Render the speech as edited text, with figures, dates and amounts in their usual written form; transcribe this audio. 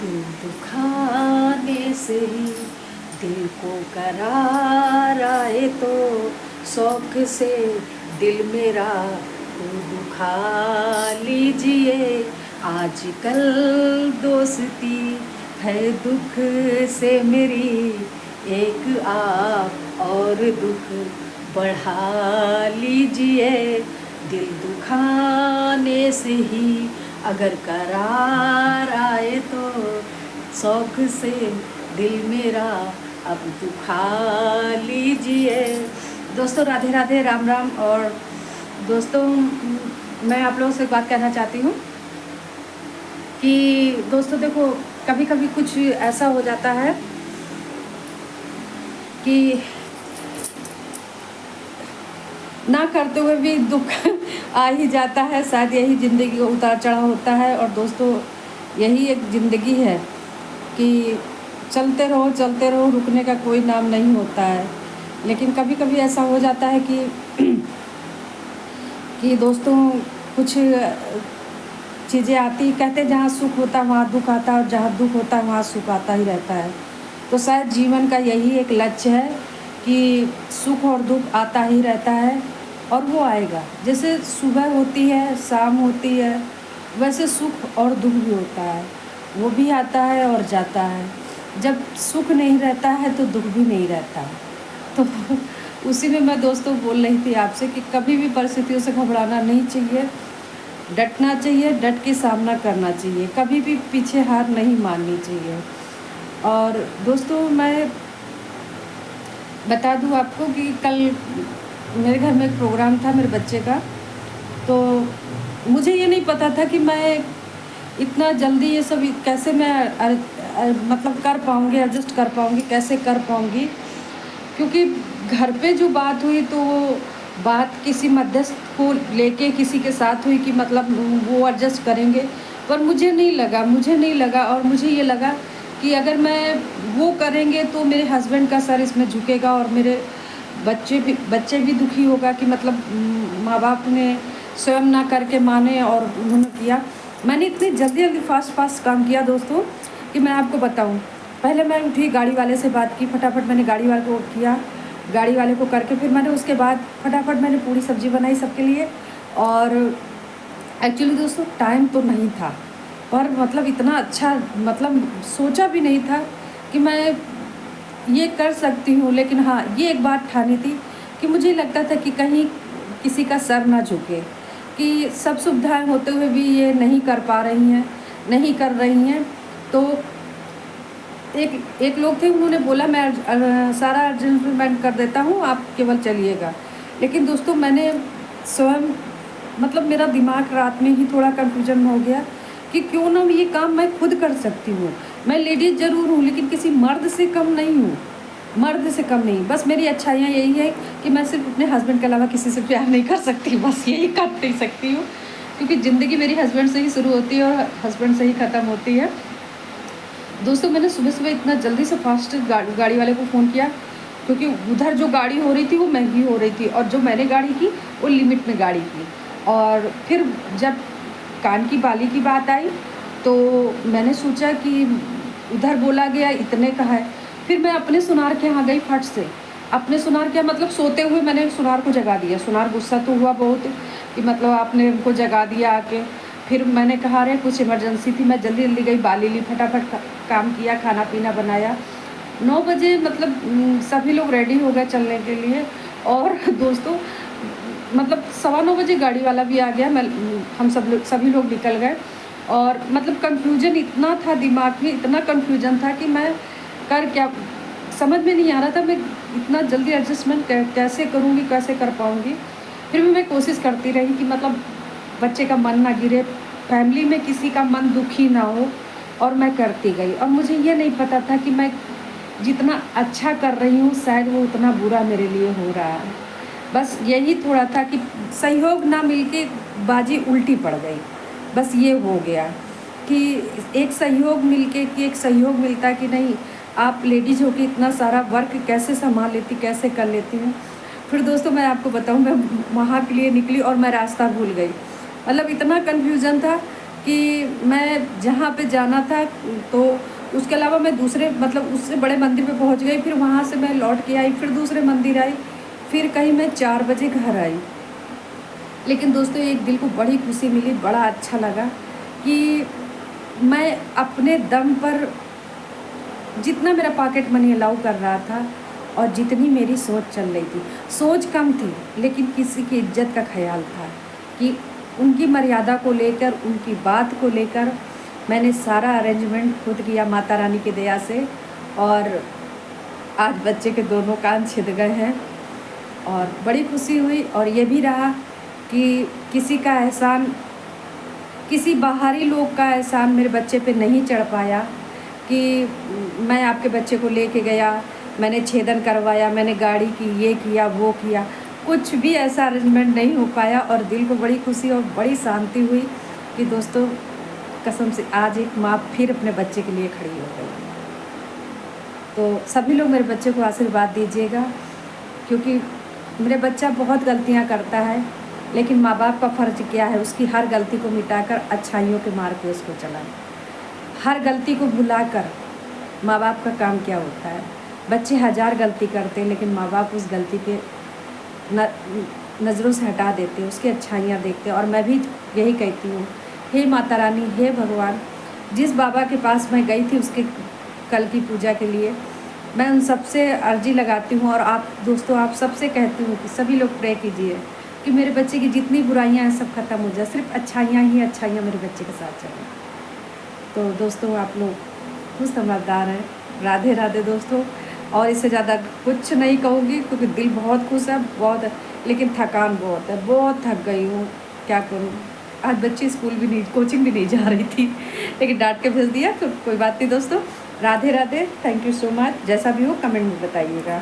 दिल दुखाने से ही दिल को करार आए तो शौक से दिल मेरा को दुखा लीजिए। आजकल दोस्ती है दुख से मेरी, एक आप और दुख बढ़ा लीजिए। दिल दुखाने से ही अगर करार आए तो शौक से दिल मेरा अब दुखा लीजिए। दोस्तों राधे राधे, राम राम। और दोस्तों मैं आप लोगों से एक बात कहना चाहती हूँ कि दोस्तों देखो, कभी कभी कुछ ऐसा हो जाता है कि ना करते हुए भी दुख आ ही जाता है। शायद यही ज़िंदगी का उतार चढ़ाव होता है। और दोस्तों यही एक ज़िंदगी है कि चलते रहो, रुकने का कोई नाम नहीं होता है। लेकिन कभी कभी ऐसा हो जाता है कि दोस्तों कुछ चीज़ें आती, कहते जहाँ सुख होता है वहाँ दुख आता है, और जहाँ दुख होता है वहाँ सुख आता ही रहता है। तो शायद जीवन का यही एक लक्ष्य है कि सुख और दुख आता ही रहता है, और वो आएगा। जैसे सुबह होती है, शाम होती है, वैसे सुख और दुख भी होता है, वो भी आता है और जाता है। जब सुख नहीं रहता है तो दुख भी नहीं रहता। तो उसी में मैं दोस्तों बोल रही थी आपसे कि कभी भी परिस्थितियों से घबराना नहीं चाहिए, डटना चाहिए, डट के सामना करना चाहिए, कभी भी पीछे हार नहीं माननी चाहिए। और दोस्तों मैं बता दूं आपको कि कल मेरे घर में एक प्रोग्राम था मेरे बच्चे का। तो मुझे ये नहीं पता था कि मैं इतना जल्दी ये सब कैसे मैं मतलब कर पाऊँगी, एडजस्ट कर पाऊँगी, कैसे कर पाऊँगी। क्योंकि घर पे जो बात हुई तो वो बात किसी मध्यस्थ को लेके किसी के साथ हुई कि मतलब वो एडजस्ट करेंगे, पर मुझे नहीं लगा। और मुझे ये लगा कि अगर मैं वो करेंगे तो मेरे हस्बैंड का सर इसमें झुकेगा, और मेरे बच्चे भी दुखी होगा कि मतलब माँ बाप ने स्वयं ना करके माने और उन्होंने किया। मैंने इतनी जल्दी फास्ट काम किया दोस्तों कि मैं आपको बताऊं। पहले मैं उठी, गाड़ी वाले से बात की, फटाफट मैंने गाड़ी वाले को किया, गाड़ी वाले को करके फिर मैंने उसके बाद फटाफट मैंने पूरी सब्ज़ी बनाई सबके लिए। और एक्चुअली दोस्तों टाइम तो नहीं था, पर मतलब इतना अच्छा मतलब सोचा भी नहीं था कि मैं ये कर सकती हूँ। लेकिन हाँ, ये एक बात ठानी थी कि मुझे लगता था कि कहीं किसी का सर ना झुके, कि सब सुविधाएं होते हुए भी ये नहीं कर पा रही हैं, नहीं कर रही हैं। तो एक लोग थे, उन्होंने बोला मैं सारा अरेंजमेंट कर देता हूँ, आप केवल चलिएगा। लेकिन दोस्तों मैंने स्वयं मतलब मेरा दिमाग रात में ही थोड़ा कन्फ्यूजन हो गया कि क्यों ना ये काम मैं खुद कर सकती हूँ। मैं लेडीज़ ज़रूर हूँ लेकिन किसी मर्द से कम नहीं हूँ, मर्द से कम नहीं। बस मेरी अच्छाइयाँ यही है कि मैं सिर्फ अपने हस्बैंड के अलावा किसी से प्यार नहीं कर सकती, बस यही कर नहीं सकती हूँ। क्योंकि ज़िंदगी मेरी हस्बैंड से ही शुरू होती है और हस्बैंड से ही ख़त्म होती है। दोस्तों मैंने सुबह इतना जल्दी से फास्ट गाड़ी वाले को फ़ोन किया, क्योंकि उधर जो गाड़ी हो रही थी वो महंगी हो रही थी, और जो मैंने गाड़ी की वो लिमिट में गाड़ी की। और फिर जब कान की बाली की बात आई तो मैंने सोचा कि उधर बोला गया इतने का है। फिर मैं अपने सुनार के यहाँ गई, फट से अपने सुनार के मतलब सोते हुए मैंने सुनार को जगा दिया। सुनार गुस्सा तो हुआ बहुत कि मतलब आपने उनको जगा दिया आके। फिर मैंने कहा अरे कुछ इमरजेंसी थी, मैं जल्दी जल्दी गई, बाली ली, फटाफट काम किया, खाना पीना बनाया। 9 बजे मतलब सभी लोग रेडी हो गए चलने के लिए। और दोस्तों मतलब 9:15 बजे गाड़ी वाला भी आ गया, हम सभी लोग निकल गए। और मतलब कन्फ्यूजन इतना था दिमाग में, इतना कन्फ्यूजन था कि मैं कर क्या समझ में नहीं आ रहा था। मैं इतना जल्दी एडजस्टमेंट कैसे करूँगी, कैसे कर पाऊँगी। फिर भी मैं कोशिश करती रही कि मतलब बच्चे का मन ना गिरे, फैमिली में किसी का मन दुखी ना हो, और मैं करती गई। और मुझे ये नहीं पता था कि मैं जितना अच्छा कर रही हूँ शायद वो उतना बुरा मेरे लिए हो रहा है। बस यही थोड़ा था कि सहयोग ना मिलके बाजी उल्टी पड़ गई। बस ये हो गया कि एक सहयोग मिलके कि एक सहयोग मिलता कि नहीं आप लेडीज़ हो के इतना सारा वर्क कैसे संभाल लेती, कैसे कर लेती हूँ। फिर दोस्तों मैं आपको बताऊँ, मैं वहाँ के लिए निकली और मैं रास्ता भूल गई। मतलब इतना कन्फ्यूज़न था कि मैं जहाँ पे जाना था तो उसके अलावा मैं दूसरे मतलब उससे बड़े मंदिर पे पहुँच गई, फिर वहाँ से मैं लौट के आई, फिर दूसरे मंदिर आई, फिर कहीं मैं 4 बजे घर आई। लेकिन दोस्तों एक दिल को बड़ी खुशी मिली, बड़ा अच्छा लगा कि मैं अपने दम पर जितना मेरा पॉकेट मनी अलाउ कर रहा था और जितनी मेरी सोच चल रही थी, सोच कम थी लेकिन किसी की इज्जत का ख्याल था कि उनकी मर्यादा को लेकर, उनकी बात को लेकर मैंने सारा अरेंजमेंट खुद किया माता रानी की दया से। और आज बच्चे के दोनों कान छिद गए हैं और बड़ी खुशी हुई। और ये भी रहा कि किसी का एहसान, किसी बाहरी लोग का एहसान मेरे बच्चे पे नहीं चढ़ पाया कि मैं आपके बच्चे को लेके गया, मैंने छेदन करवाया, मैंने गाड़ी की ये किया वो किया, कुछ भी ऐसा अरेंजमेंट नहीं हो पाया। और दिल को बड़ी खुशी और बड़ी शांति हुई कि दोस्तों कसम से आज एक माँ फिर अपने बच्चे के लिए खड़ी हो गई। तो सभी लोग मेरे बच्चे को आशीर्वाद दीजिएगा, क्योंकि मेरे बच्चा बहुत गलतियाँ करता है, लेकिन माँ बाप का फ़र्ज़ क्या है उसकी हर गलती को मिटाकर अच्छाइयों के मार्ग पे उसको चलाएं। हर गलती को भुलाकर माँ बाप का काम क्या होता है, बच्चे 1000 गलती करते हैं लेकिन माँ बाप उस गलती पे नज़रों से हटा देते हैं, उसकी अच्छाइयाँ देखते हैं। और मैं भी यही कहती हूँ, हे माता रानी, हे भगवान, जिस बाबा के पास मैं गई थी उसके कल की पूजा के लिए, मैं उन सबसे अर्जी लगाती हूँ। और आप दोस्तों, आप सबसे कहती हूँ कि सभी लोग प्रे कीजिए कि मेरे बच्चे की जितनी बुराइयाँ हैं सब खत्म हो जाए, सिर्फ अच्छाइयाँ ही अच्छाइयाँ मेरे बच्चे के साथ चलें। तो दोस्तों आप लोग खुश समझदार हैं। राधे राधे दोस्तों। और इससे ज़्यादा कुछ नहीं कहूँगी क्योंकि दिल बहुत खुश है, बहुत, लेकिन थकान बहुत है, बहुत थक गई हूँ, क्या करूँ। आज बच्ची स्कूल भी नहीं, कोचिंग भी नहीं जा रही थी, लेकिन डांट के भेज दिया, तो कोई बात नहीं दोस्तों। Radhe Radhe, thank you so much. जैसा भी हो कमेंट में बताइएगा।